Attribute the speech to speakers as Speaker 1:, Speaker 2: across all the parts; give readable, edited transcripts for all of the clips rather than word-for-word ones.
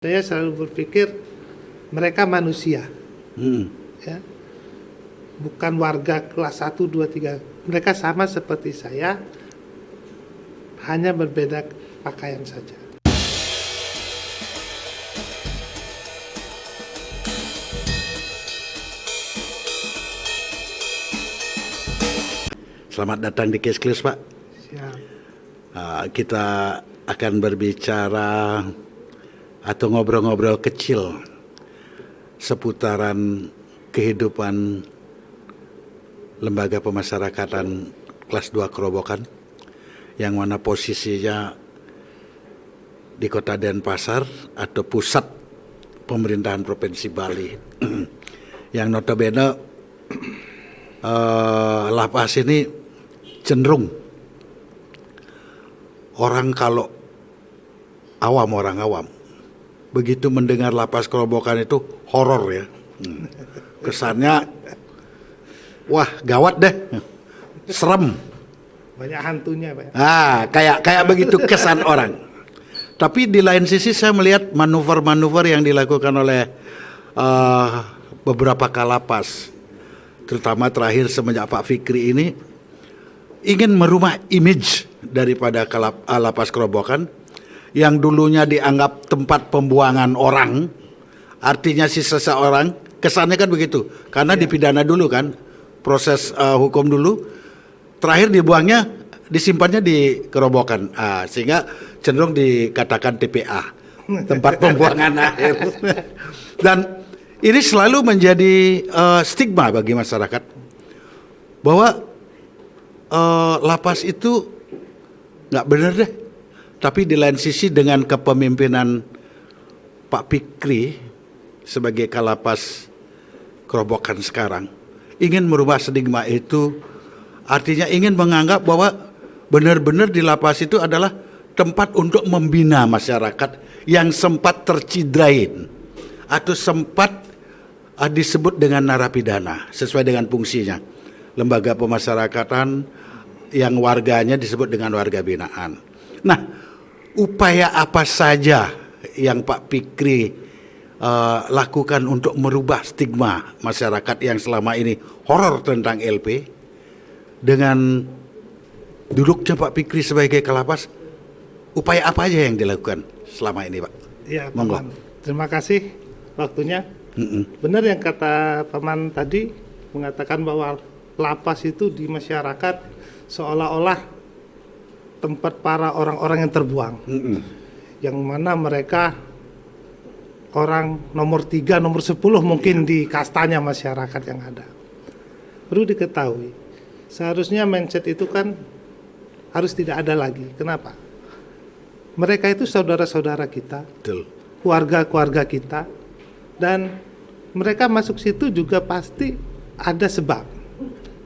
Speaker 1: Saya selalu berpikir mereka manusia, ya, bukan warga kelas 1, 2, 3. Mereka sama seperti saya, hanya berbeda pakaian saja.
Speaker 2: Selamat datang di Case Clears, Pak.
Speaker 1: Siap.
Speaker 2: Kita akan berbicara atau ngobrol-ngobrol kecil seputaran kehidupan lembaga pemasyarakatan kelas 2 Kerobokan yang mana posisinya di Kota Denpasar atau pusat pemerintahan Provinsi Bali yang notabene lapas ini cenderung orang awam begitu mendengar lapas Kerobokan itu horor ya. Kesannya wah gawat deh, serem.
Speaker 1: Banyak hantunya, Pak.
Speaker 2: Kayak begitu kesan orang. Tapi di lain sisi saya melihat manuver-manuver yang dilakukan oleh beberapa kalapas, terutama terakhir semenjak Pak Fikri ini ingin merubah image daripada lapas Kerobokan yang dulunya dianggap tempat pembuangan orang, artinya si seseorang, kesannya kan begitu, karena dipidana dulu kan, proses hukum dulu, terakhir dibuangnya, disimpannya di Kerobokan, sehingga cenderung dikatakan TPA, tempat pembuangan akhir. Dan ini selalu menjadi stigma bagi masyarakat bahwa lapas itu nggak benar deh. Tapi di lain sisi dengan kepemimpinan Pak Fikri sebagai Kalapas Kerobokan sekarang ingin merubah stigma itu, artinya ingin menganggap bahwa benar-benar di lapas itu adalah tempat untuk membina masyarakat yang sempat tercidrain atau sempat disebut dengan narapidana sesuai dengan fungsinya. Lembaga pemasyarakatan yang warganya disebut dengan warga binaan. Nah, upaya apa saja yang Pak Fikri lakukan untuk merubah stigma masyarakat yang selama ini horor tentang LP dengan duduknya Pak Fikri sebagai Kalapas, upaya apa aja yang dilakukan selama ini, Pak?
Speaker 1: Ya,
Speaker 2: monggo.
Speaker 1: Paman. Terima kasih waktunya. Benar yang kata Paman tadi, mengatakan bahwa lapas itu di masyarakat seolah-olah tempat para orang-orang yang terbuang, yang mana mereka orang nomor 3, nomor 10 mungkin di kastanya masyarakat yang ada. Perlu diketahui, seharusnya mindset itu kan harus tidak ada lagi. Kenapa? Mereka itu saudara-saudara kita,
Speaker 2: Betul.
Speaker 1: keluarga-keluarga kita, dan mereka masuk situ juga pasti ada sebab.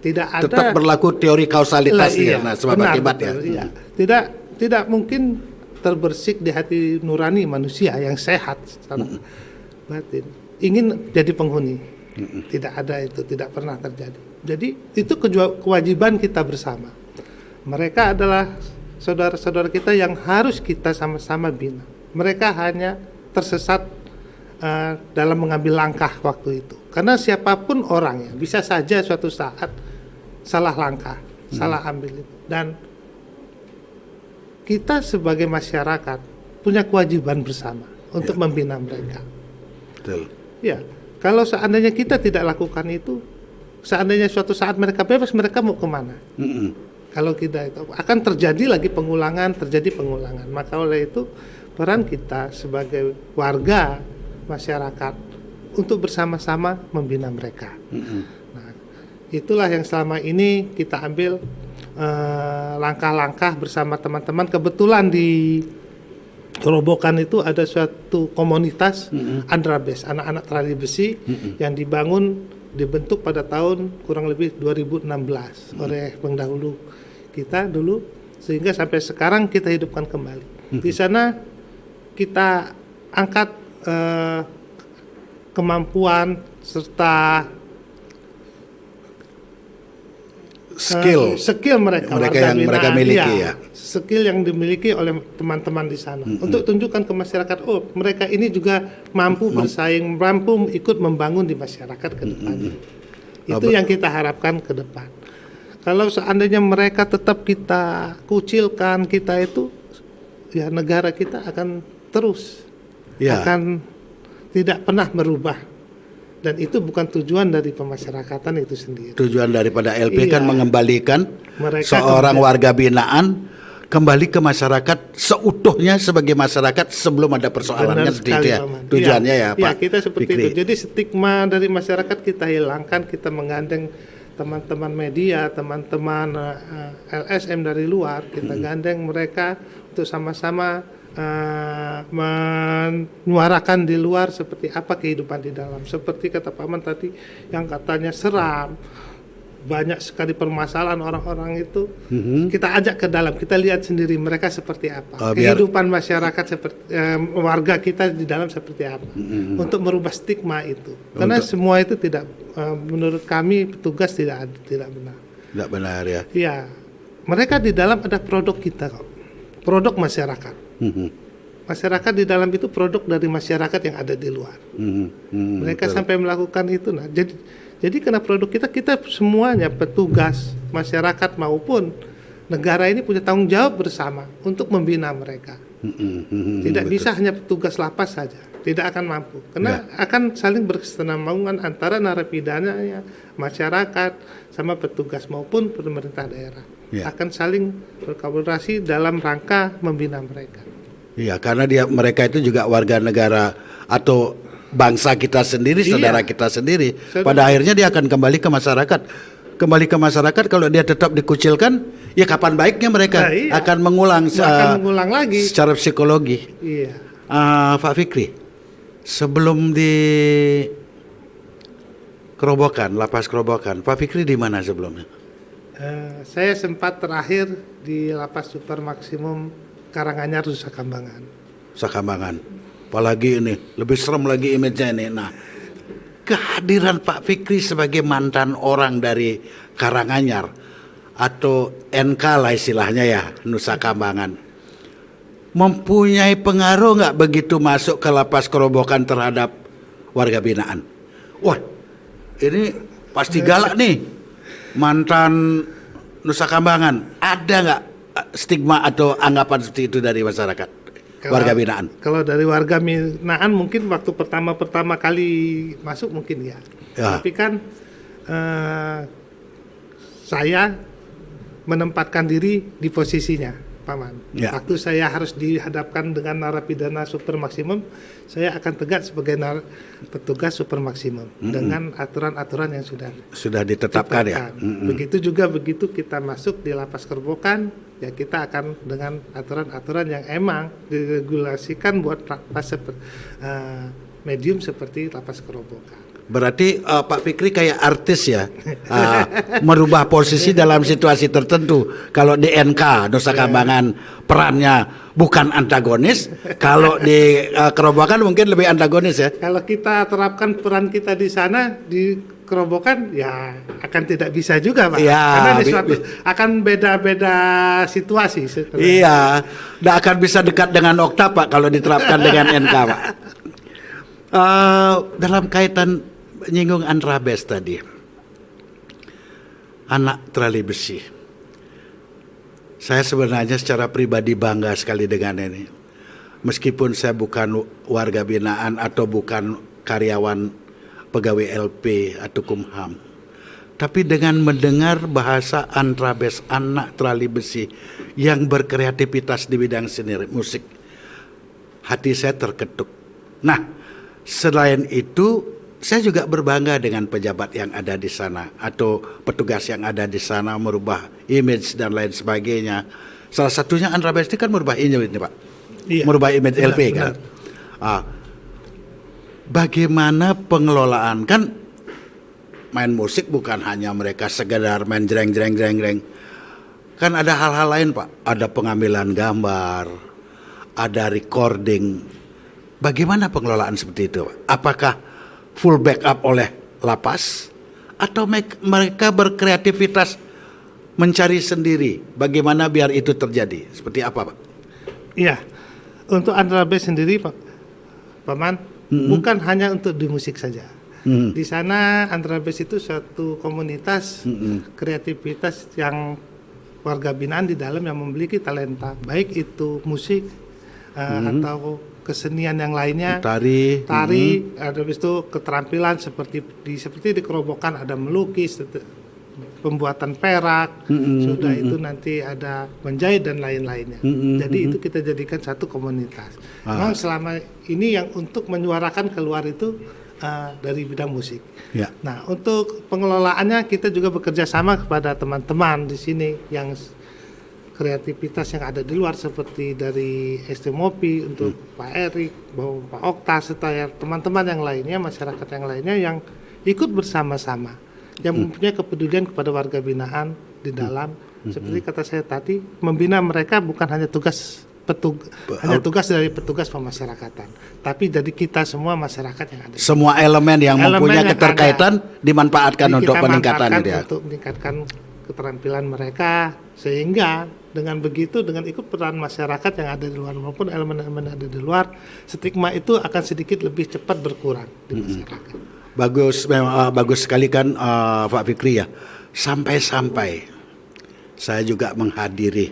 Speaker 1: Tidak ada,
Speaker 2: Tetap berlaku teori kausalitas
Speaker 1: iya,
Speaker 2: ya, sebab
Speaker 1: benar,
Speaker 2: akibat
Speaker 1: betul,
Speaker 2: ya.
Speaker 1: Iya. Tidak mungkin terbersih di hati nurani manusia yang sehat secara batin ingin jadi penghuni. Tidak ada itu, tidak pernah terjadi. Jadi itu kewajiban kita bersama. Mereka adalah saudara-saudara kita yang harus kita sama-sama bina. Mereka hanya tersesat dalam mengambil langkah waktu itu. Karena siapapun orangnya bisa saja suatu saat salah langkah, salah ambil itu. Dan kita sebagai masyarakat punya kewajiban bersama untuk membina mereka.
Speaker 2: Betul.
Speaker 1: Ya, kalau seandainya kita tidak lakukan itu, seandainya suatu saat mereka bebas, mereka mau kemana? Kalau kita itu akan terjadi lagi pengulangan. Maka oleh itu peran kita sebagai warga masyarakat untuk bersama-sama membina mereka. Nah, itulah yang selama ini kita ambil langkah-langkah bersama teman-teman. Kebetulan di Kerobokan itu ada suatu komunitas Andrabes, anak-anak terali besi yang dibentuk pada tahun kurang lebih 2016 oleh pendahulu kita dulu, sehingga sampai sekarang kita hidupkan kembali. Di sana kita angkat kemampuan serta skill mereka
Speaker 2: yang mereka miliki ya.
Speaker 1: Skill yang dimiliki oleh teman-teman di sana untuk tunjukkan ke masyarakat, oh mereka ini juga mampu bersaing, mampu ikut membangun di masyarakat ke depannya. Itu yang kita harapkan ke depan. Kalau seandainya mereka tetap kita kucilkan, kita itu ya negara kita akan terus akan tidak pernah merubah. Dan itu bukan tujuan dari pemasyarakatan itu sendiri.
Speaker 2: Tujuan daripada LP kan mengembalikan
Speaker 1: mereka
Speaker 2: seorang warga binaan kembali ke masyarakat seutuhnya sebagai masyarakat sebelum ada persoalannya seperti itu ya. Tujuannya ya Pak
Speaker 1: kita seperti
Speaker 2: Fikri.
Speaker 1: itu. Jadi stigma dari masyarakat kita hilangkan, kita menggandeng teman-teman media, teman-teman LSM dari luar, kita gandeng mereka untuk sama-sama menyuarakan di luar seperti apa kehidupan di dalam. Seperti kata Pak Man tadi yang katanya seram, banyak sekali permasalahan orang-orang itu, kita ajak ke dalam, kita lihat sendiri mereka seperti apa, kehidupan masyarakat seperti warga kita di dalam seperti apa, untuk merubah stigma itu. Karena semua itu tidak, menurut kami petugas tidak benar.
Speaker 2: Tidak benar ya.
Speaker 1: Iya, mereka di dalam ada produk kita kok, produk masyarakat. Masyarakat di dalam itu produk dari masyarakat yang ada di luar. Mereka sampai melakukan itu. Nah, jadi karena produk kita semuanya petugas masyarakat maupun negara ini punya tanggung jawab bersama untuk membina mereka. Tidak bisa hanya petugas lapas saja, tidak akan mampu. Karena akan saling berkesinambungan antara narapidana, masyarakat, sama petugas maupun pemerintah daerah. Akan saling berkolaborasi dalam rangka membina mereka. Iya,
Speaker 2: karena mereka itu juga warga negara atau bangsa kita sendiri, saudara kita sendiri. Pada akhirnya dia akan kembali ke masyarakat. Kembali ke masyarakat, kalau dia tetap dikucilkan, ya kapan baiknya mereka akan mengulang
Speaker 1: lagi
Speaker 2: secara psikologi.
Speaker 1: Iya.
Speaker 2: Pak Fikri, sebelum di Kerobokan, lapas Kerobokan, Pak Fikri di mana sebelumnya?
Speaker 1: Saya sempat terakhir di lapas super maksimum Karanganyar, Nusa Kambangan.
Speaker 2: Nusa Kambangan. Apalagi ini, lebih serem lagi image-nya ini. Nah, kehadiran Pak Fikri sebagai mantan orang dari Karanganyar atau NK lah istilahnya ya, Nusa Kambangan, mempunyai pengaruh nggak begitu masuk ke lapas Kerobokan terhadap warga binaan? Wah, ini pasti galak nih, mantan Nusa Kambangan. Ada nggak stigma atau anggapan seperti itu dari masyarakat warga binaan? Kalau
Speaker 1: dari warga binaan mungkin waktu pertama kali masuk mungkin ya. Tapi kan saya menempatkan diri di posisinya Pak Man. Waktu saya harus dihadapkan dengan narapidana super maksimum, saya akan tegak sebagai petugas super maksimum dengan aturan-aturan yang sudah ditetapkan ya. Begitu juga begitu kita masuk di lapas Kerobokan, ya kita akan dengan aturan-aturan yang emang diregulasikan buat lapas medium seperti lapas Kerobokan.
Speaker 2: Berarti Pak Fikri kayak artis ya, merubah posisi dalam situasi tertentu. Kalau di NK Nusa Kambangan perannya bukan antagonis, kalau di Kerobokan mungkin lebih antagonis ya.
Speaker 1: Kalau kita terapkan peran kita di sana di Kerobokan ya akan tidak bisa juga Pak, karena akan beda-beda situasi.
Speaker 2: Iya, tidak akan bisa dekat dengan Okta Pak kalau diterapkan dengan NK Pak. Dalam kaitan menyinggung Antrabes tadi, anak trali besi, saya sebenarnya secara pribadi bangga sekali dengan ini. Meskipun saya bukan warga binaan atau bukan karyawan pegawai LP atau Kumham, tapi dengan mendengar bahasa Antrabes, anak trali besi yang berkreativitas di bidang seni musik, hati saya terketuk. Nah, selain itu, saya juga berbangga dengan pejabat yang ada di sana atau petugas yang ada di sana merubah image dan lain sebagainya. Salah satunya Antrabes ini kan merubah image ini Pak, merubah image LP kan. Bagaimana pengelolaan, kan main musik bukan hanya mereka sekedar main jreng, kan ada hal-hal lain Pak, ada pengambilan gambar, ada recording. Bagaimana pengelolaan seperti itu Pak? Apakah full backup oleh lapas atau mereka berkreativitas mencari sendiri bagaimana biar itu terjadi. Seperti apa, Pak?
Speaker 1: Iya, untuk Andra Base sendiri, Pak Man, bukan hanya untuk di musik saja. Di sana Andra Base itu suatu komunitas kreativitas yang warga binaan di dalam yang memiliki talenta, baik itu musik atau kesenian yang lainnya, tari, ada itu keterampilan seperti di Kerobokan ada melukis, pembuatan perak, sudah itu nanti ada menjahit dan lain-lainnya. Jadi itu kita jadikan satu komunitas. Memang selama ini yang untuk menyuarakan keluar itu dari bidang musik.
Speaker 2: Ya.
Speaker 1: Nah, untuk pengelolaannya kita juga bekerja sama kepada teman-teman di sini yang kreativitas yang ada di luar seperti dari STMOP untuk Pak Erik, Pak Okta, serta teman-teman yang lainnya, masyarakat yang lainnya yang ikut bersama-sama, yang mempunyai kepedulian kepada warga binaan di dalam. Seperti kata saya tadi, membina mereka bukan hanya tugas dari petugas pemasyarakatan, tapi dari kita semua masyarakat yang ada.
Speaker 2: Semua elemen yang mempunyai keterkaitan dimanfaatkan untuk peningkatan itu ya.
Speaker 1: Untuk meningkatkan keterampilan mereka, sehingga dengan begitu, dengan ikut peran masyarakat yang ada di luar maupun elemen-elemen yang ada di luar, stigma itu akan sedikit lebih cepat berkurang di masyarakat. Bagus sekali kan Pak Fikri ya. Sampai-sampai saya juga menghadiri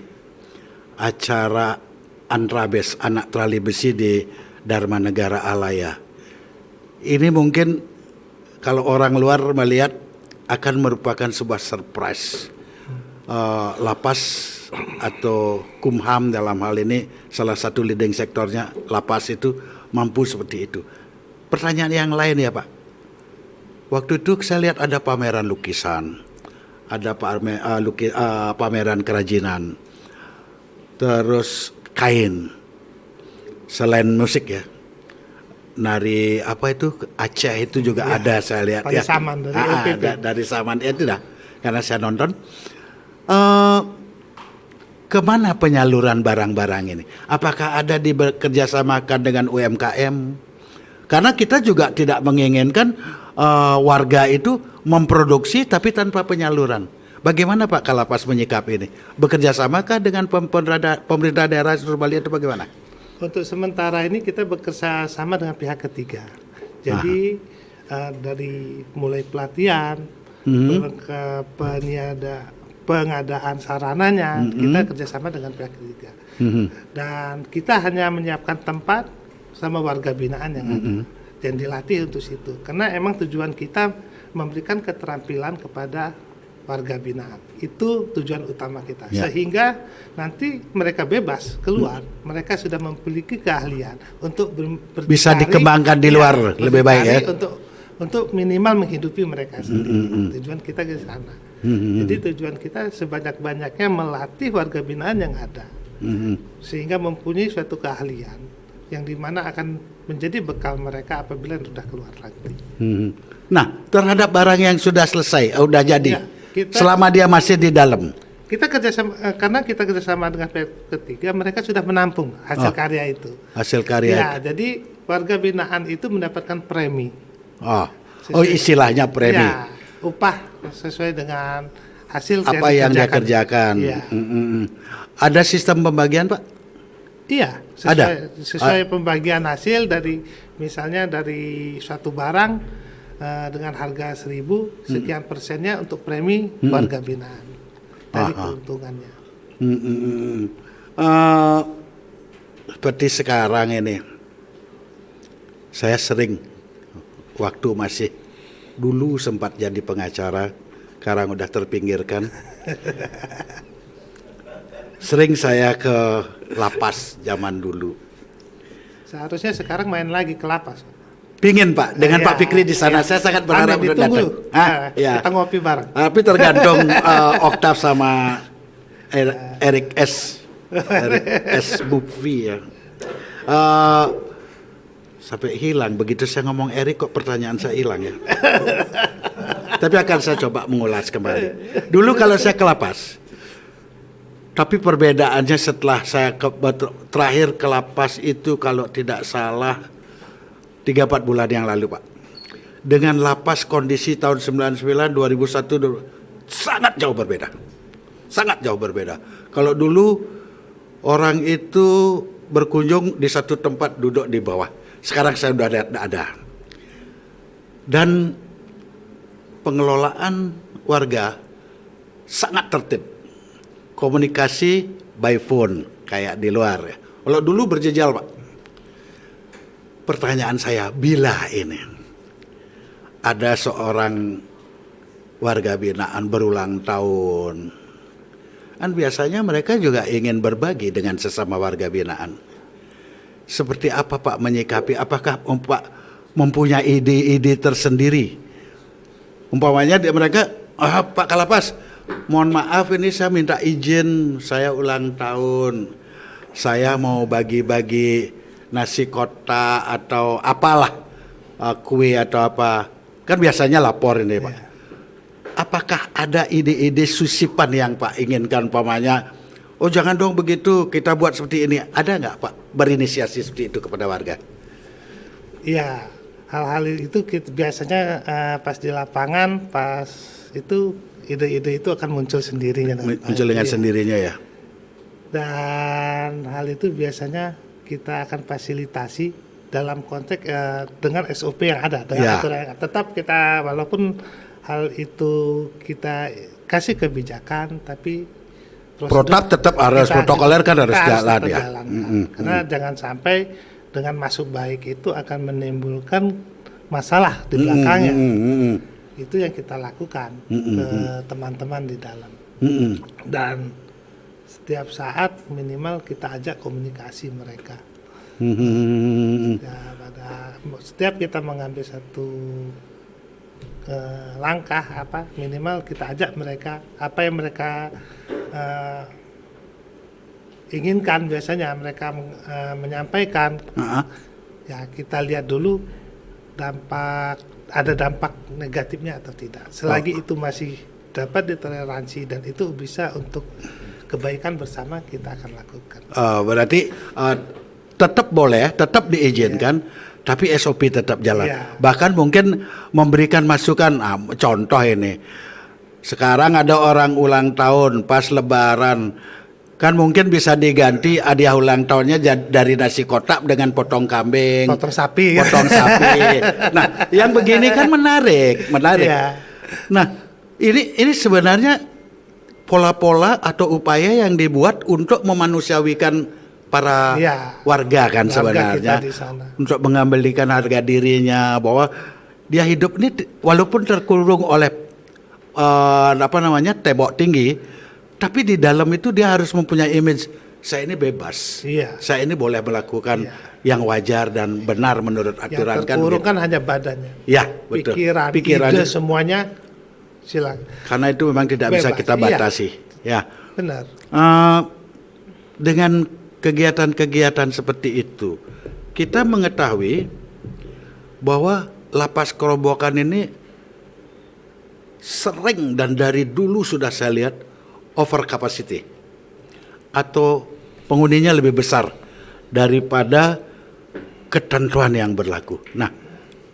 Speaker 1: acara Antrabes, anak trali besi di Dharma Negara Alaya. Ini mungkin kalau orang luar melihat akan merupakan sebuah surprise. Lapas atau Kumham dalam hal ini salah satu leading sektornya lapas itu mampu seperti itu. Pertanyaan yang lain ya Pak. Waktu itu saya lihat ada pameran lukisan, ada pameran kerajinan, terus kain. Selain musik ya, nari apa itu Aceh itu juga ada saya lihat ya. Saman dari LPP.
Speaker 2: Dari Saman itu dah, karena saya nonton. Kemana penyaluran barang-barang ini? Apakah ada bekerjasamakan dengan UMKM? Karena kita juga tidak menginginkan warga itu memproduksi tapi tanpa penyaluran. Bagaimana Pak Kalapas menyikap ini? Bekerjasamakah dengan pemerintah daerah Surabaya itu bagaimana?
Speaker 1: Untuk sementara ini kita bekerja sama dengan pihak ketiga. Jadi dari mulai pelatihan, pengadaan sarananya, kita kerjasama dengan pihak ketiga. Dan kita hanya menyiapkan tempat sama warga binaan yang ada, dan dilatih untuk situ. Karena emang tujuan kita memberikan keterampilan kepada warga binaan. Itu tujuan utama kita.
Speaker 2: Ya.
Speaker 1: Sehingga nanti mereka bebas keluar, mereka sudah memiliki keahlian untuk
Speaker 2: bisa dikembangkan di luar lebih baik ya.
Speaker 1: Untuk minimal menghidupi mereka sendiri. Tujuan kita ke sana. Jadi tujuan kita sebanyak-banyaknya melatih warga binaan yang ada, sehingga mempunyai suatu keahlian yang dimana akan menjadi bekal mereka apabila sudah keluar lagi.
Speaker 2: Nah, terhadap barang yang sudah selesai, sudah jadi, selama dia masih di dalam,
Speaker 1: kita kerjasama, karena kita kerjasama dengan pihak ketiga, mereka sudah menampung hasil karya itu.
Speaker 2: Hasil karya.
Speaker 1: Ya, jadi warga binaan itu mendapatkan premi.
Speaker 2: Istilahnya premi.
Speaker 1: Ya, upah sesuai dengan hasil
Speaker 2: apa yang dia kerjakan.
Speaker 1: Ya.
Speaker 2: Ada sistem pembagian Pak?
Speaker 1: Iya, sesuai pembagian hasil dari misalnya dari suatu barang dengan harga 1.000, sekian persennya untuk premi warga binaan dari keuntungannya.
Speaker 2: Seperti sekarang ini, saya sering waktu masih dulu sempat jadi pengacara, sekarang udah terpinggirkan. Sering saya ke lapas zaman dulu.
Speaker 1: Seharusnya sekarang main lagi ke lapas.
Speaker 2: Pingin Pak, dengan Pak Fikri di sana, saya sangat berharap untuk datang.
Speaker 1: Kita ngopi bareng.
Speaker 2: Tapi tergantung Oktav sama Erik S. Bupvi ya. Sampai hilang, begitu saya ngomong Erik kok pertanyaan saya hilang ya. Tapi akan saya coba mengulas kembali. Dulu kalau saya ke lapas, tapi perbedaannya setelah saya terakhir ke lapas itu kalau tidak salah 3-4 bulan yang lalu Pak. Dengan lapas kondisi tahun 99, 2001 sangat jauh berbeda. sangat jauh berbeda. Kalau dulu orang itu berkunjung di satu tempat duduk di bawah. Sekarang saya sudah ada. Dan pengelolaan warga sangat tertib. Komunikasi by phone kayak di luar ya. Kalau dulu berjejal, Pak. Pertanyaan saya, bila ini ada seorang warga binaan berulang tahun, kan biasanya mereka juga ingin berbagi dengan sesama warga binaan. Seperti apa Pak menyikapi? Apakah Pak mempunyai ide-ide tersendiri? Umpamanya mereka, Pak Kalapas, mohon maaf ini saya minta izin, saya ulang tahun, saya mau bagi-bagi nasi kotak atau apalah, kue atau apa. Kan biasanya lapor ini Pak. Apakah ada ide-ide susipan yang Pak inginkan umpamanya? Oh jangan dong begitu, kita buat seperti ini. Ada nggak Pak berinisiasi seperti itu kepada warga?
Speaker 1: Iya, hal-hal itu biasanya pas di lapangan, pas itu ide-ide itu akan muncul sendirinya.
Speaker 2: Muncul dengan sendirinya ya.
Speaker 1: Dan hal itu biasanya kita akan fasilitasi dalam konteks dengan SOP yang ada, dengan aturan yang ada. Tetap kita walaupun hal itu kita kasih kebijakan, tapi
Speaker 2: protap tetap harus protokoler kan harus jalan ya.
Speaker 1: Karena jangan sampai dengan masuk baik itu akan menimbulkan masalah di belakangnya. Itu yang kita lakukan ke teman-teman di dalam. Dan setiap saat minimal kita ajak komunikasi mereka. Ya, setiap kita mengambil satu langkah minimal kita ajak mereka apa yang mereka inginkan, biasanya mereka menyampaikan. Ya kita lihat dulu ada dampak negatifnya atau tidak. Selagi itu masih dapat ditoleransi dan itu bisa untuk kebaikan bersama, kita akan lakukan.
Speaker 2: Berarti tetap boleh, tetap diizinkan, tapi SOP tetap jalan. Bahkan mungkin memberikan masukan. Contoh ini, sekarang ada orang ulang tahun pas Lebaran, kan mungkin bisa diganti hadiah ulang tahunnya dari nasi kotak dengan potong kambing,
Speaker 1: potong sapi.
Speaker 2: Nah, yang begini kan menarik. Nah, ini sebenarnya pola-pola atau upaya yang dibuat untuk memanusiawikan para warga kan sebenarnya, untuk mengembalikan harga dirinya, bahwa dia hidup ini walaupun terkurung oleh tembok tinggi, tapi di dalam itu dia harus mempunyai image, saya ini bebas, saya ini boleh melakukan yang wajar dan benar menurut aturan.
Speaker 1: Yang terkurung kan hanya badannya,
Speaker 2: betul.
Speaker 1: pikiran ide semuanya silakan.
Speaker 2: Karena itu memang tidak bisa kita batasi.
Speaker 1: Benar.
Speaker 2: Dengan kegiatan-kegiatan seperti itu, kita mengetahui bahwa Lapas Kerobokan ini sering dan dari dulu sudah saya lihat over capacity atau penghuninya lebih besar daripada ketentuan yang berlaku. Nah,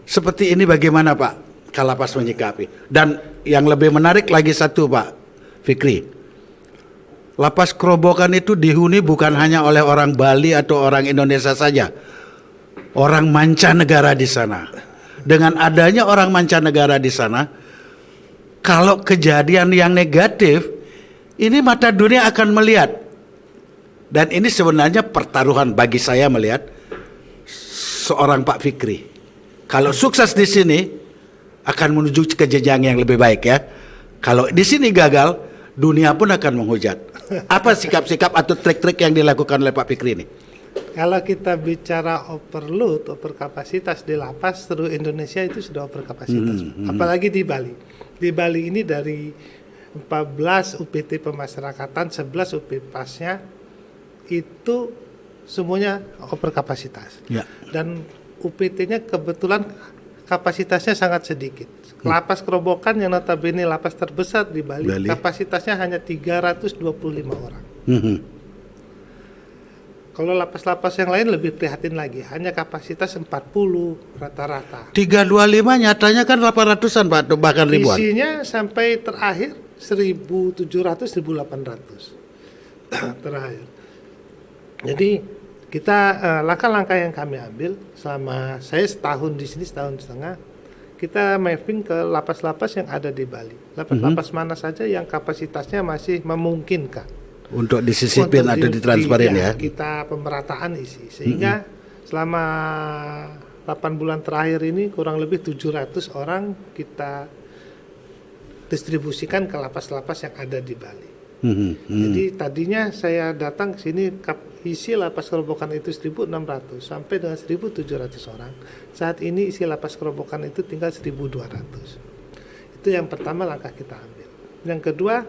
Speaker 2: seperti ini bagaimana Pak Kalapas menyikapi? Dan yang lebih menarik lagi satu Pak Fikri, Lapas Kerobokan itu dihuni bukan hanya oleh orang Bali atau orang Indonesia saja, orang mancanegara di sana. Dengan adanya orang mancanegara di sana, kalau kejadian yang negatif, ini mata dunia akan melihat. Dan ini sebenarnya pertaruhan bagi saya melihat seorang Pak Fikri. Kalau sukses di sini, akan menuju ke jenjang yang lebih baik ya. Kalau di sini gagal, dunia pun akan menghujat. Apa sikap-sikap atau trik-trik yang dilakukan oleh Pak Fikri ini?
Speaker 1: Kalau kita bicara over kapasitas di lapas, seluruh Indonesia itu sudah over kapasitas. Apalagi di Bali. Di Bali ini dari 14 UPT pemasyarakatan, 11 UPPAS-nya itu semuanya over kapasitas. Dan UPT-nya kebetulan kapasitasnya sangat sedikit. Lapas Kerobokan yang notabene lapas terbesar di Bali. Kapasitasnya hanya 325 orang. Kalau lapas-lapas yang lain lebih prihatin lagi, hanya kapasitas 40 rata-rata.
Speaker 2: 325 nyatanya kan 800-an Pak, bahkan ribuan.
Speaker 1: Isinya sampai terakhir 1.700 1.800 terakhir. Jadi kita langkah-langkah yang kami ambil selama saya setahun di sini, setahun setengah, kita mapping ke lapas-lapas yang ada di Bali. Lapas-lapas mana saja yang kapasitasnya masih memungkinkan
Speaker 2: Untuk disisipin atau ditransferin ya.
Speaker 1: Kita pemerataan isi sehingga selama 8 bulan terakhir ini kurang lebih 700 orang kita distribusikan ke lapas-lapas yang ada di Bali. Jadi tadinya saya datang ke sini isi lapas Kerobokan itu 1.600 sampai dengan 1.700 orang. Saat ini isi lapas Kerobokan itu tinggal 1.200. Itu yang pertama langkah kita ambil. Yang kedua,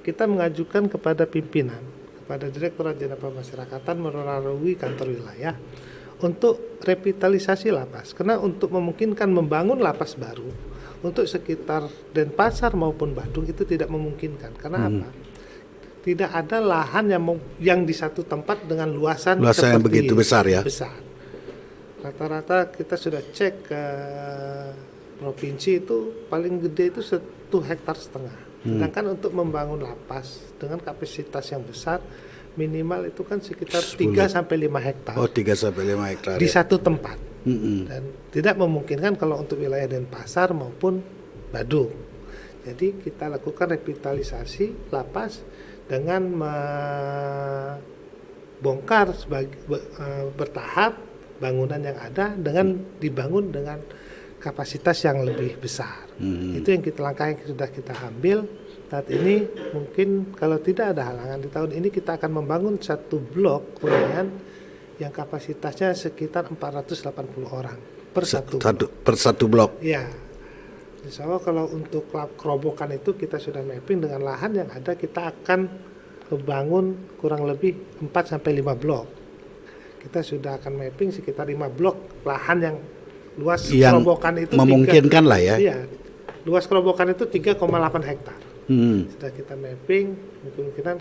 Speaker 1: kita mengajukan kepada pimpinan, kepada Direktorat Jenderal Pemasyarakatan melalui kantor wilayah untuk revitalisasi lapas. Karena untuk memungkinkan membangun lapas baru untuk sekitar Denpasar maupun Badung itu tidak memungkinkan. Karena apa? Tidak ada lahan yang di satu tempat dengan luasan
Speaker 2: yang begitu besar ya.
Speaker 1: Besar. Rata-rata kita sudah cek ke provinsi itu paling gede itu 1,5 hektar. Sedangkan untuk membangun lapas dengan kapasitas yang besar minimal itu kan sekitar 3 sampai 5 hektar.
Speaker 2: Oh, 3 sampai 5 hektar.
Speaker 1: Di satu tempat. Dan tidak memungkinkan kalau untuk wilayah Denpasar maupun Badung. Jadi kita lakukan revitalisasi lapas dengan membongkar bertahap bangunan yang ada dengan dibangun dengan kapasitas yang lebih besar. Itu yang langkah yang sudah kita ambil. Saat ini mungkin kalau tidak ada halangan di tahun ini kita akan membangun satu blok hunian yang kapasitasnya sekitar 480 orang per satu blok. Ya. Insya Allah kalau untuk Kerobokan itu kita sudah mapping dengan lahan yang ada, kita akan membangun kurang lebih 4 sampai 5 blok. Kita sudah akan mapping sekitar 5 blok lahan yang luas yang Kerobokan itu
Speaker 2: memungkinkan lah ya.
Speaker 1: Iya. Luas Kerobokan itu 3,8 hektar. Sudah kita mapping, kemungkinan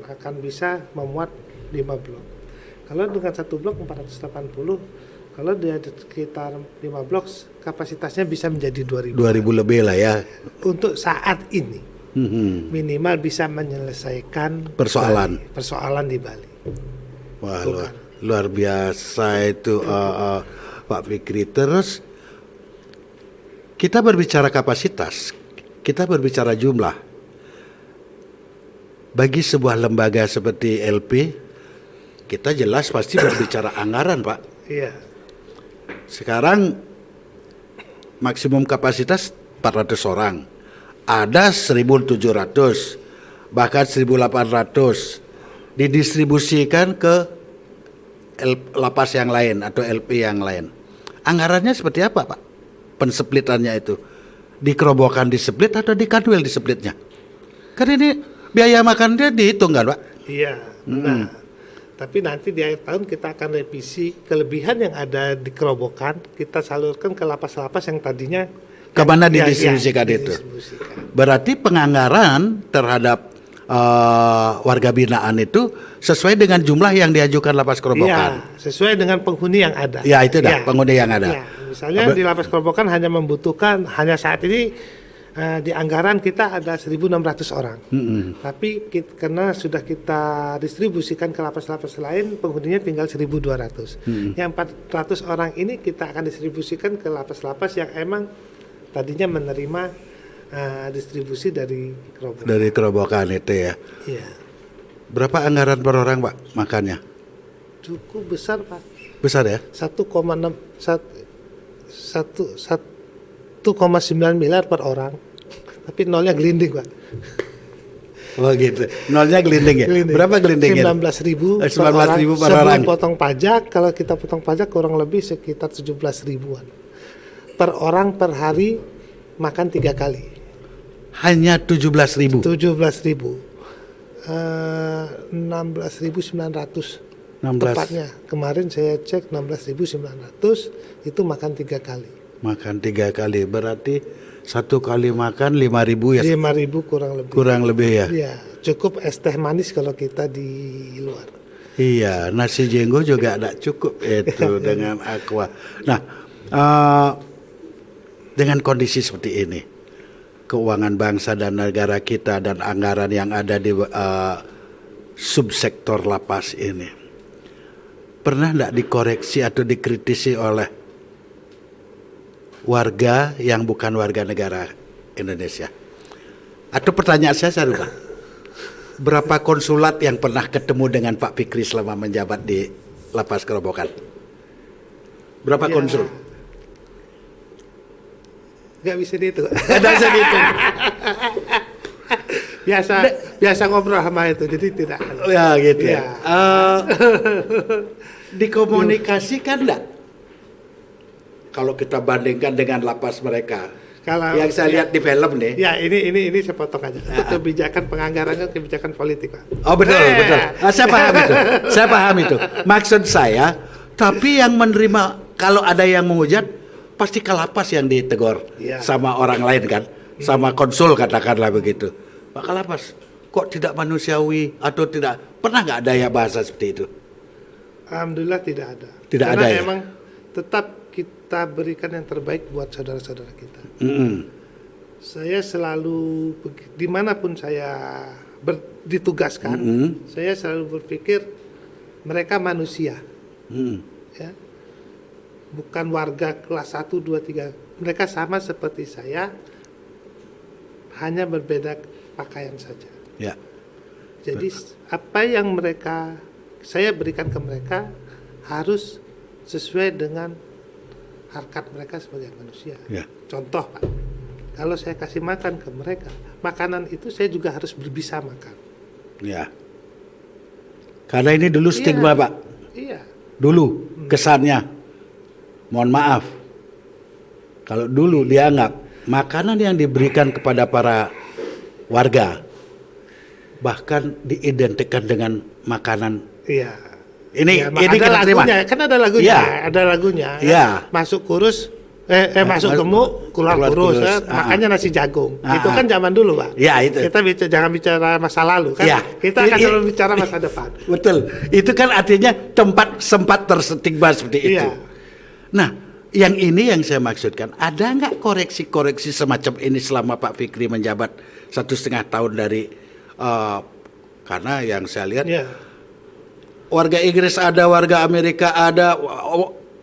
Speaker 1: akan bisa memuat 5 blok. Kalau dengan satu blok 480, kalau dia sekitar 5 blok kapasitasnya bisa menjadi 2.000
Speaker 2: lebih lah ya.
Speaker 1: Untuk saat ini minimal bisa menyelesaikan persoalan di Bali.
Speaker 2: Wah, luar biasa itu Pak Fikri. Terus kita berbicara kapasitas, kita berbicara jumlah. Bagi sebuah lembaga seperti LP, kita jelas pasti berbicara anggaran, Pak.
Speaker 1: Iya.
Speaker 2: Sekarang maksimum kapasitas 400 orang. Ada 1.700, bahkan 1.800 didistribusikan ke lapas yang lain atau LP yang lain. Anggarannya seperti apa, Pak? Pensplitannya itu. Di Kerobokan displit atau di Kanwil displitnya? Kan ini biaya makan dia dihitung kan, Pak?
Speaker 1: Iya. Nah, tapi nanti di akhir tahun kita akan revisi kelebihan yang ada di Kerobokan, kita salurkan ke lapas-lapas yang tadinya
Speaker 2: kemana didistribusikan itu. Berarti penganggaran terhadap warga binaan itu sesuai dengan jumlah yang diajukan lapas Kerobokan.
Speaker 1: Iya, sesuai dengan penghuni yang ada.
Speaker 2: Ya, itu dah, penghuni yang ada.
Speaker 1: Ya, misalnya di lapas Kerobokan hanya membutuhkan, hanya saat ini di anggaran kita ada 1.600 orang. Tapi karena sudah kita distribusikan ke lapas-lapas lain, penghuninya tinggal 1.200. Yang 400 orang ini kita akan distribusikan ke lapas-lapas yang emang tadinya menerima distribusi dari Kerobokan.
Speaker 2: Dari Kerobokan itu ya.
Speaker 1: Iya.
Speaker 2: Berapa anggaran per orang, Pak, makannya?
Speaker 1: Cukup besar, Pak.
Speaker 2: Besar ya?
Speaker 1: 1,9 miliar per orang. Tapi nolnya gelinding, Pak.
Speaker 2: Oh gitu. Nolnya gelinding ya?
Speaker 1: Gelinding.
Speaker 2: Berapa gelindingnya?
Speaker 1: 19.000
Speaker 2: per orang.
Speaker 1: Sebelum potong pajak, kalau kita potong pajak kurang lebih sekitar 17.000-an. Per orang per hari makan 3 kali.
Speaker 2: Hanya 17.000?
Speaker 1: 17.000. 16.900 tepatnya. Kemarin saya cek 16.900 itu makan 3 kali.
Speaker 2: Makan 3 kali, berarti satu kali makan 5.000 ya?
Speaker 1: 5.000 kurang lebih.
Speaker 2: Kurang lebih ya?
Speaker 1: Iya, cukup es teh manis kalau kita di luar.
Speaker 2: Iya, nasi jenggo juga ada cukup itu dengan aqua. Nah, dengan kondisi seperti ini, keuangan bangsa dan negara kita dan anggaran yang ada di subsektor lapas ini, pernah tidak dikoreksi atau dikritisi oleh warga yang bukan warga negara Indonesia? Atau pertanyaan saya lupa, berapa konsulat yang pernah ketemu dengan Pak Fikri selama menjabat di Lapas Kerobokan? Berapa
Speaker 1: Ya.
Speaker 2: konsul?
Speaker 1: Nggak bisa dihitung.
Speaker 2: Ada saya dihitung.
Speaker 1: biasa ngobrol sama itu, jadi tidak.
Speaker 2: Ya gitu ya.
Speaker 1: Ya.
Speaker 2: Dikomunikasikan enggak? Kalau kita bandingkan dengan lapas mereka.
Speaker 1: Kalau
Speaker 2: Yang saya lihat di film nih.
Speaker 1: Ya, ini saya potong aja. Itu kebijakan penganggaran kan kebijakan politik, Pak.
Speaker 2: Oh betul, betul. Saya paham itu. Saya paham itu. Maksud saya, tapi yang menerima, kalau ada yang menghujat, pasti ke lapas yang ditegur
Speaker 1: Ya.
Speaker 2: sama orang lain kan, sama konsul katakanlah begitu. Pak Kalapas, kok tidak manusiawi atau tidak, pernah nggak ada ya bahasa seperti itu?
Speaker 1: Alhamdulillah tidak ada.
Speaker 2: Tidak
Speaker 1: Karena
Speaker 2: ada ya?
Speaker 1: emang tetap kita berikan yang terbaik buat saudara-saudara kita.
Speaker 2: Mm-mm.
Speaker 1: Saya selalu dimanapun saya ditugaskan, saya selalu berpikir mereka manusia, ya, bukan warga kelas 1, 2, 3. Mereka sama seperti saya, hanya berbeda pakaian saja.
Speaker 2: Ya.
Speaker 1: Jadi apa yang saya berikan ke mereka harus sesuai dengan harkat mereka sebagai manusia.
Speaker 2: Ya.
Speaker 1: Contoh, Pak, kalau saya kasih makan ke mereka, makanan itu saya juga harus bisa makan.
Speaker 2: Ya. Karena ini dulu stigma,
Speaker 1: Iya.
Speaker 2: Pak.
Speaker 1: Iya.
Speaker 2: Dulu kesannya. Mohon maaf. Kalau dulu dianggap makanan yang diberikan kepada para warga bahkan diidentikan dengan makanan.
Speaker 1: Iya.
Speaker 2: Ini
Speaker 1: Ya,
Speaker 2: kita
Speaker 1: ada
Speaker 2: terima.
Speaker 1: lagunya, kan ada lagunya,
Speaker 2: Iya.
Speaker 1: ada lagunya.
Speaker 2: Iya.
Speaker 1: Masuk kurus, masuk gemuk, keluar kurus,
Speaker 2: kurus.
Speaker 1: makanya nasi jagung.
Speaker 2: Ah,
Speaker 1: Itu kan zaman dulu, Pak.
Speaker 2: Ya, itu.
Speaker 1: Kita jangan bicara masa lalu, kan?
Speaker 2: Iya.
Speaker 1: Kita akan
Speaker 2: Iya.
Speaker 1: selalu bicara masa depan.
Speaker 2: Betul. Itu kan artinya tempat sempat terstigma seperti itu.
Speaker 1: Iya.
Speaker 2: Nah, yang ini yang saya maksudkan, ada nggak koreksi-koreksi semacam ini selama Pak Fikri menjabat 1,5 tahun dari karena yang saya lihat
Speaker 1: Iya.
Speaker 2: warga Inggris ada, warga Amerika ada,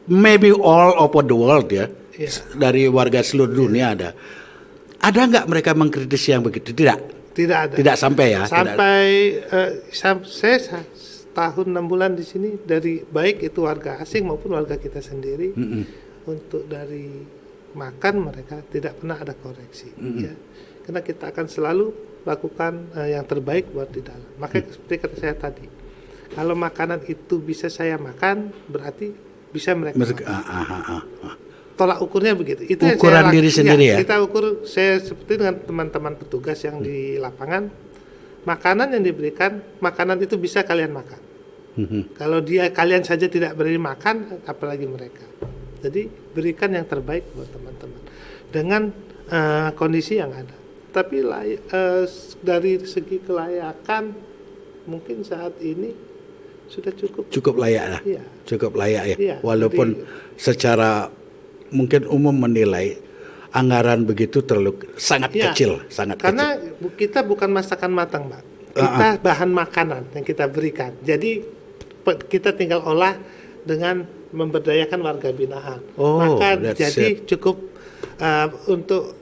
Speaker 2: maybe all over the world ya,
Speaker 1: Iya.
Speaker 2: dari warga seluruh dunia ada. Ada nggak mereka mengkritisi yang begitu? Tidak,
Speaker 1: Tidak ada.
Speaker 2: tidak sampai ya.
Speaker 1: Sampai saya tahun 6 bulan di sini, dari baik itu warga asing maupun warga kita sendiri, untuk dari makan mereka tidak pernah ada koreksi, ya. Karena kita akan selalu lakukan yang terbaik buat di dalam. Makanya seperti kata saya tadi, kalau makanan itu bisa saya makan, berarti bisa mereka makan. Tolak ukurnya begitu. Itu yang
Speaker 2: Ukuran
Speaker 1: saya
Speaker 2: diri sendiri ya?
Speaker 1: Kita ukur, saya seperti dengan teman-teman petugas yang di lapangan, makanan yang diberikan, makanan itu bisa kalian makan. Kalau kalian saja tidak berani makan, apalagi mereka. Jadi berikan yang terbaik buat teman-teman dengan kondisi yang ada. Tapi dari segi kelayakan, mungkin saat ini sudah cukup
Speaker 2: layak lah.
Speaker 1: Iya.
Speaker 2: Cukup layak ya.
Speaker 1: Iya,
Speaker 2: Walaupun secara mungkin umum menilai anggaran begitu terlalu sangat
Speaker 1: Iya.
Speaker 2: kecil, sangat
Speaker 1: Karena
Speaker 2: kecil.
Speaker 1: kita bukan masakan matang, Pak. Kita bahan makanan yang kita berikan. Jadi kita tinggal olah dengan memberdayakan warga binaan.
Speaker 2: Oh,
Speaker 1: Maka
Speaker 2: that's
Speaker 1: jadi cukup untuk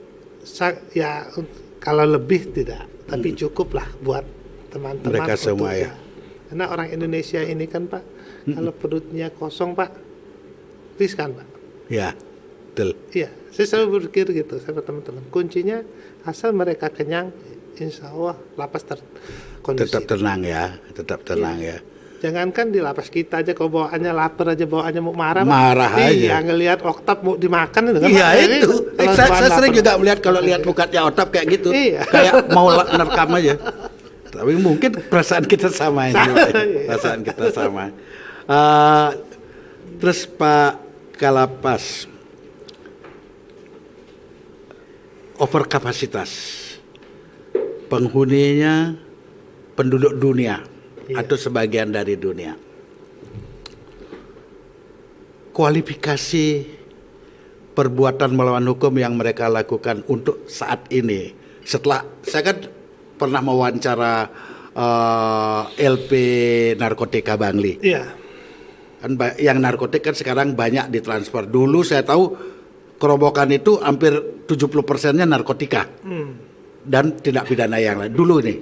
Speaker 1: kalau lebih tidak, tapi cukuplah buat teman-teman.
Speaker 2: Mereka semua ya.
Speaker 1: Karena orang Indonesia ini kan, Pak, kalau perutnya kosong, Pak, riskan, Pak.
Speaker 2: Ya, betul.
Speaker 1: Iya, saya selalu berpikir gitu sama teman-teman. Kuncinya asal mereka kenyang, insya Allah lapas kondusif.
Speaker 2: Tetap tenang ya, tetap tenang ya.
Speaker 1: Jangankan di lapas kita aja, kalau bawaannya lapar aja, bawaannya mau marah.
Speaker 2: Marah aja.
Speaker 1: Iya, ngelihat oktab mau dimakan itu kan.
Speaker 2: Iya
Speaker 1: Pak.
Speaker 2: itu.
Speaker 1: Kalau
Speaker 2: Saya
Speaker 1: bahan
Speaker 2: sering
Speaker 1: lapar.
Speaker 2: juga melihat kalau lihat mukanya Otap kayak gitu,
Speaker 1: Iya.
Speaker 2: kayak mau nerekam aja. Tapi mungkin perasaan kita sama ini. Perasaan kita sama. Terus Pak Kalapas, overkapasitas penghuninya penduduk dunia atau sebagian dari dunia. Kualifikasi perbuatan melawan hukum yang mereka lakukan untuk saat ini. Setelah saya kan pernah mewawancara LP narkotika Bangli.
Speaker 1: Iya.
Speaker 2: Kan yang narkotik kan sekarang banyak ditransfer. Dulu saya tahu kerobokan itu hampir 70%-nya narkotika. Dan tidak pidana yang lain. Dulu nih,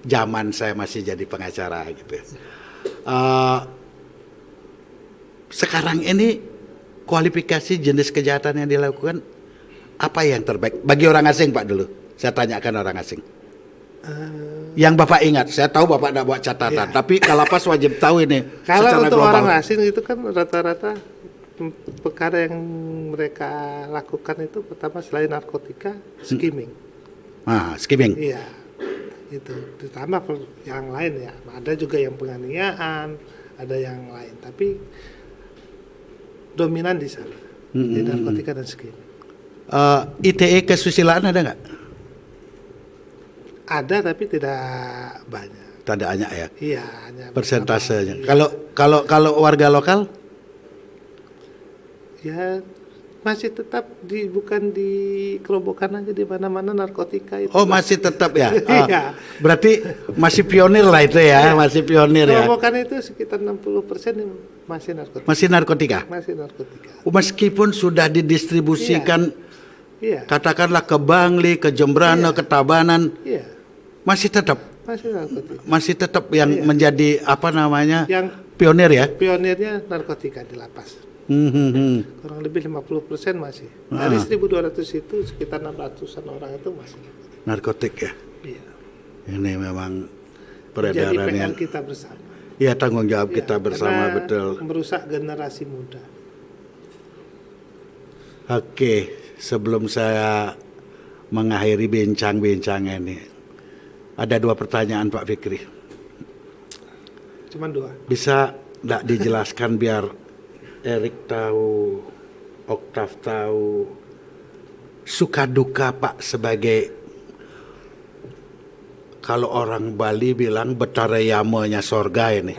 Speaker 2: zaman saya masih jadi pengacara gitu. Sekarang ini kualifikasi jenis kejahatan yang dilakukan apa yang terbaik bagi orang asing, Pak, dulu? Saya tanyakan orang asing. Yang Bapak ingat, saya tahu Bapak tidak buat catatan, tapi Kalapas wajib tahu ini.
Speaker 1: Kalau
Speaker 2: secara
Speaker 1: untuk
Speaker 2: global.
Speaker 1: orang asing itu kan rata-rata perkara yang mereka lakukan itu pertama selain narkotika, skimming.
Speaker 2: Skimming.
Speaker 1: Iya, itu ditambah yang lain ya. Ada juga yang penganiayaan, ada yang lain. Tapi dominan di sana di narkotika dan skimming.
Speaker 2: ITE kesusilaan ada nggak?
Speaker 1: Ada tapi tidak banyak.
Speaker 2: Tidak banyak ya.
Speaker 1: Iya, hanya
Speaker 2: Persentasenya.
Speaker 1: beberapa. Iya.
Speaker 2: Kalau warga lokal?
Speaker 1: Ya masih tetap bukan di kerobokan aja, di mana-mana narkotika itu.
Speaker 2: Oh, masih tetap ya.
Speaker 1: Iya.
Speaker 2: Berarti masih pionir lah itu ya, masih pionir ya.
Speaker 1: Kerobokan itu sekitar 60% masih narkotika.
Speaker 2: Masih narkotika.
Speaker 1: Masih narkotika.
Speaker 2: Meskipun sudah didistribusikan,
Speaker 1: Iya.
Speaker 2: katakanlah ke Bangli, ke Jembrana, ke Tabanan,
Speaker 1: Iya.
Speaker 2: masih tetap
Speaker 1: Masih narkotika.
Speaker 2: yang
Speaker 1: Iya.
Speaker 2: menjadi apa namanya
Speaker 1: Yang
Speaker 2: pionir ya.
Speaker 1: pionirnya narkotika di lapas. Kurang lebih 50% masih. Dari 1.200 itu sekitar 600-an orang itu masih
Speaker 2: Narkotik ya.
Speaker 1: Iya.
Speaker 2: Ini memang
Speaker 1: Jadi
Speaker 2: peredaran
Speaker 1: PR
Speaker 2: yang
Speaker 1: kita bersama.
Speaker 2: ya tanggung jawab
Speaker 1: Iya,
Speaker 2: kita bersama,
Speaker 1: karena
Speaker 2: betul.
Speaker 1: merusak generasi muda.
Speaker 2: Oke, sebelum saya mengakhiri bincang-bincang ini, ada 2 pertanyaan Pak Fikri.
Speaker 1: Cuman 2.
Speaker 2: Bisa tidak dijelaskan biar Erik tahu, Oktav tahu, suka duka Pak sebagai, kalau orang Bali bilang betarayamanya sorga ini,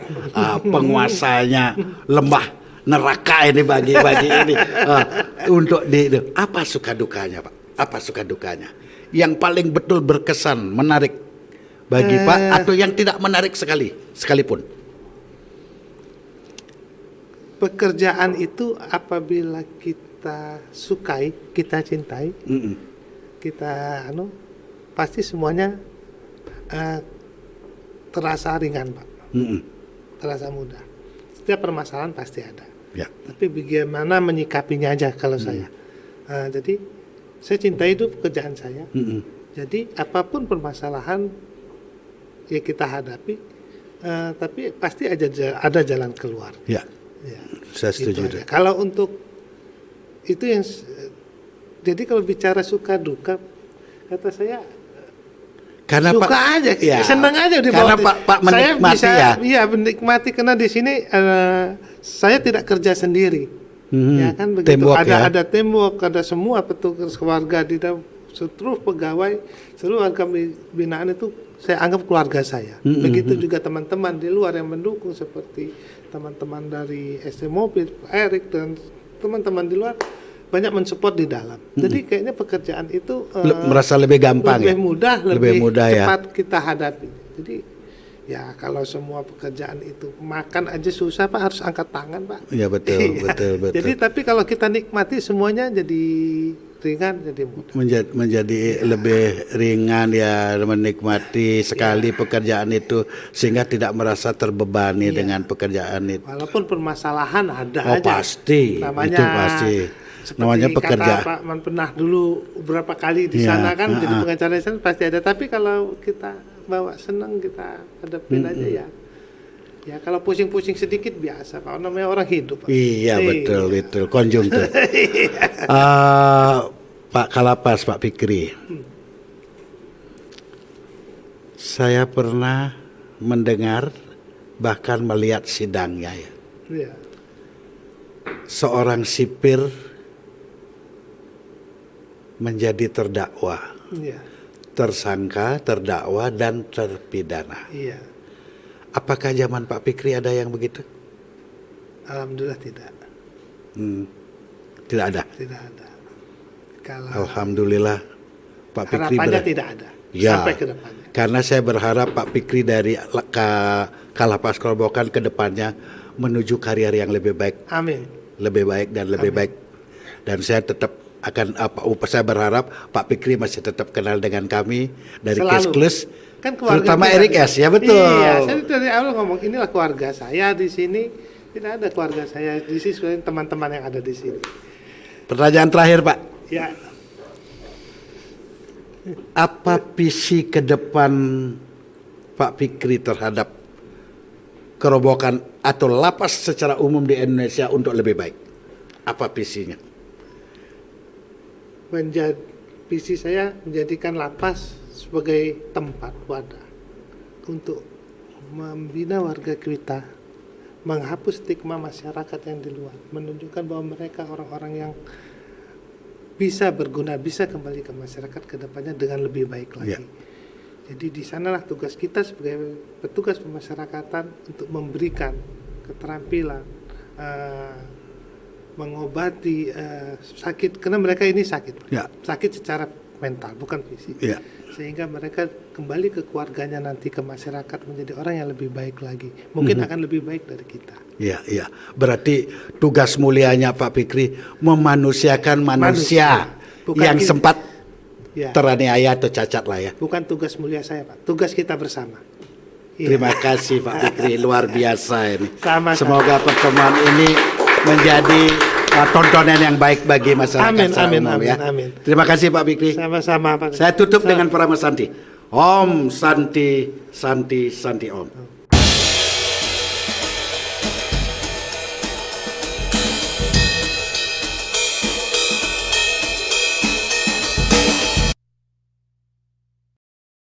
Speaker 2: penguasanya lembah neraka ini bagi ini, untuk apa suka dukanya Pak? Apa suka dukanya? Yang paling betul berkesan, menarik bagi Pak, atau yang tidak menarik sekalipun?
Speaker 1: Pekerjaan itu apabila kita sukai, kita cintai, kita pasti semuanya terasa ringan Pak, terasa mudah. Setiap permasalahan pasti ada,
Speaker 2: Ya.
Speaker 1: tapi bagaimana menyikapinya aja kalau saya. Jadi saya cintai itu pekerjaan saya. Jadi apapun permasalahan yang kita hadapi, tapi pasti ada jalan keluar.
Speaker 2: Ya.
Speaker 1: Ya,
Speaker 2: Saya setuju.
Speaker 1: gitu aja. Kalau untuk itu yang jadi kalau bicara suka duka, kata saya
Speaker 2: Karena
Speaker 1: suka
Speaker 2: Pak,
Speaker 1: aja,
Speaker 2: ya,
Speaker 1: senang aja di
Speaker 2: karena
Speaker 1: bawah.
Speaker 2: Pak
Speaker 1: Saya
Speaker 2: menikmati
Speaker 1: bisa,
Speaker 2: ya.
Speaker 1: iya menikmati karena di sini saya tidak kerja sendiri, ya kan begitu.
Speaker 2: Teamwork, ya.
Speaker 1: Ada teamwork, ada semua petugas keluarga di dalam, seluruh pegawai, seluruh warga binaan itu saya anggap keluarga saya. Begitu juga teman-teman di luar yang mendukung seperti teman-teman dari SMOP, Pak Erik dan teman-teman di luar banyak mensupport di dalam. Jadi kayaknya pekerjaan itu
Speaker 2: merasa lebih gampang,
Speaker 1: lebih
Speaker 2: ya?
Speaker 1: mudah,
Speaker 2: Lebih mudah, ya.
Speaker 1: cepat kita hadapi. Jadi ya kalau semua pekerjaan itu makan aja susah Pak, harus angkat tangan Pak.
Speaker 2: Ya betul,
Speaker 1: Iya.
Speaker 2: betul.
Speaker 1: Jadi tapi kalau kita nikmati semuanya jadi ringan, jadi mudah.
Speaker 2: menjadi lebih ringan ya, menikmati sekali pekerjaan itu sehingga tidak merasa terbebani dengan pekerjaan itu.
Speaker 1: Walaupun permasalahan ada
Speaker 2: Oh
Speaker 1: aja.
Speaker 2: pasti, itu pasti.
Speaker 1: Seperti
Speaker 2: Namanya
Speaker 1: kata
Speaker 2: pekerjaan.
Speaker 1: Pak Man pernah dulu beberapa kali di
Speaker 2: Iya,
Speaker 1: sana kan jadi pengacara di sana pasti ada. Tapi kalau kita bawa senang, kita hadapin aja ya. Ya kalau pusing-pusing sedikit biasa Pak, namanya orang hidup Pak.
Speaker 2: Iya betul, konjungtur. Pak Kalapas, Pak Fikri, saya pernah mendengar bahkan melihat sidangnya ya.
Speaker 1: Iya.
Speaker 2: Seorang sipir menjadi terdakwa,
Speaker 1: Iya.
Speaker 2: tersangka, terdakwa dan terpidana.
Speaker 1: Iya.
Speaker 2: Apakah zaman Pak Fikri ada yang begitu?
Speaker 1: Alhamdulillah tidak.
Speaker 2: Tidak ada.
Speaker 1: Tidak ada. Kalau
Speaker 2: Alhamdulillah Pak Fikri
Speaker 1: harapannya tidak ada
Speaker 2: Ya,
Speaker 1: sampai ke depannya.
Speaker 2: karena saya berharap Pak Fikri dari Kalapas Kerobokan ke depannya menuju karier yang lebih baik,
Speaker 1: Amin.
Speaker 2: lebih baik dan lebih baik. Dan saya tetap akan saya berharap Pak Fikri masih tetap kenal dengan kami dari
Speaker 1: Selalu.
Speaker 2: Kes-Klus,
Speaker 1: Kan keluarga
Speaker 2: terutama
Speaker 1: kita.
Speaker 2: Erik S. Ya betul.
Speaker 1: Iya, saya dari awal ngomong inilah keluarga saya di sini. Tidak ada keluarga saya di sini, sebenarnya teman-teman yang ada di sini.
Speaker 2: Pertanyaan terakhir Pak,
Speaker 1: Ya,
Speaker 2: apa visi ke depan Pak Fikri terhadap Kerobokan atau lapas secara umum di Indonesia untuk lebih baik? Apa visinya?
Speaker 1: visi saya menjadikan lapas sebagai tempat wadah untuk membina warga kita, menghapus stigma masyarakat yang di luar, menunjukkan bahwa mereka orang-orang yang bisa berguna, bisa kembali ke masyarakat ke depannya dengan lebih baik lagi.
Speaker 2: Ya.
Speaker 1: Jadi di sanalah tugas kita sebagai petugas pemasyarakatan untuk memberikan keterampilan, mengobati sakit, karena mereka ini sakit,
Speaker 2: Ya.
Speaker 1: sakit secara mental bukan fisik,
Speaker 2: Ya.
Speaker 1: sehingga mereka kembali ke keluarganya nanti, ke masyarakat, menjadi orang yang lebih baik lagi, mungkin akan lebih baik dari kita.
Speaker 2: Ya, ya. Berarti tugas mulianya Pak Fikri memanusiakan manusia
Speaker 1: Bukan
Speaker 2: yang
Speaker 1: kita.
Speaker 2: sempat
Speaker 1: Ya,
Speaker 2: teraniaya atau cacat lah ya.
Speaker 1: bukan tugas mulia saya, Pak, tugas kita bersama. Iya.
Speaker 2: Terima kasih Pak Fikri, luar biasa ini.
Speaker 1: Sama-sama.
Speaker 2: Semoga pertemuan ini menjadi tontonan yang baik bagi masyarakat
Speaker 1: Amin,
Speaker 2: secara
Speaker 1: amin,
Speaker 2: umum
Speaker 1: amin,
Speaker 2: ya.
Speaker 1: amin.
Speaker 2: Terima kasih Pak Fikri.
Speaker 1: Sama-sama, Pak.
Speaker 2: Saya tutup dengan Paramasanti. Om Santi Santi Santi Om.